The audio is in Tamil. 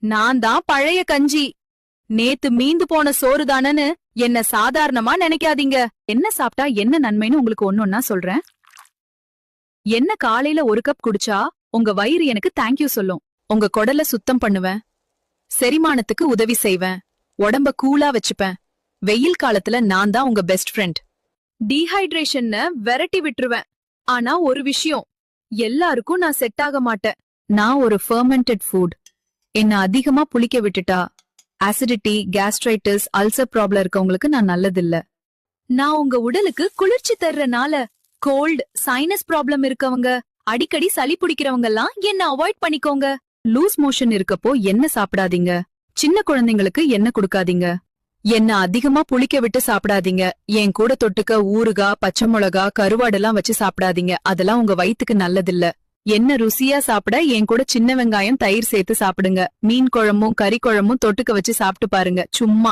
நான் தான் பழைய கஞ்சி. நேத்து மீந்து போன சோறு தானன்னு என்ன சாதாரணமா நினைக்காதீங்க. என்ன சாப்பிட்டா என்ன நன்மைன்னு உங்களுக்கு ஒன்னொன்னா சொல்றேன். என்ன காலையில ஒரு கப் குடிச்சா உங்க வயிறு எனக்கு தேங்க்யூ சொல்லும். உங்க குடல சுத்தம் பண்ணுவேன், செரிமானத்துக்கு உதவி செய்வேன், உடம்ப கூலா வச்சுப்பேன். வெயில் காலத்துல நான் தான் உங்க பெஸ்ட் ஃப்ரெண்ட். டீஹைட்ரேஷன் விரட்டி விட்டுருவேன். ஆனா ஒரு விஷயம், எல்லாருக்கும் நான் செட் ஆக மாட்டேன். நான் ஒரு ஃபெர்மெண்டட் ஃபுட். என்ன அதிகமா புளிக்க விட்டுட்டா அசிடிட்டி, கேஸ்ட்ரைட்டிஸ், அல்சர் ப்ராப்ளம் இருக்கவங்களுக்கு நான் நல்லதில்ல. நான் உங்க உடலுக்கு குளிர்ச்சி தர்றனால கோல்ட், சைனஸ் ப்ராப்ளம் இருக்கவங்க, அடிக்கடி சளி பிடிக்கிறவங்க எல்லாம் என்ன அவாய்ட் பண்ணிக்கோங்க. லூஸ் மோஷன் இருக்கப்போ என்ன சாப்பிடாதீங்க. சின்ன குழந்தைங்களுக்கு என்ன கொடுக்காதீங்க. என்ன அதிகமா புளிக்க விட்டு சாப்பிடாதீங்க. என் கூட தொட்டுக்க ஊறுகாய், பச்சை மிளகா, கருவாடெல்லாம் வச்சு சாப்பிடாதீங்க. அதெல்லாம் உங்க வயித்துக்கு நல்லதில்ல. என்ன ருசியா சாப்பிட என் கூட சின்ன வெங்காயம், தயிர் சேர்த்து சாப்பிடுங்க. மீன் குழம்பும் கறி குழம்பும் தொட்டுக்க வச்சு சாப்பிட்டு பாருங்க. சும்மா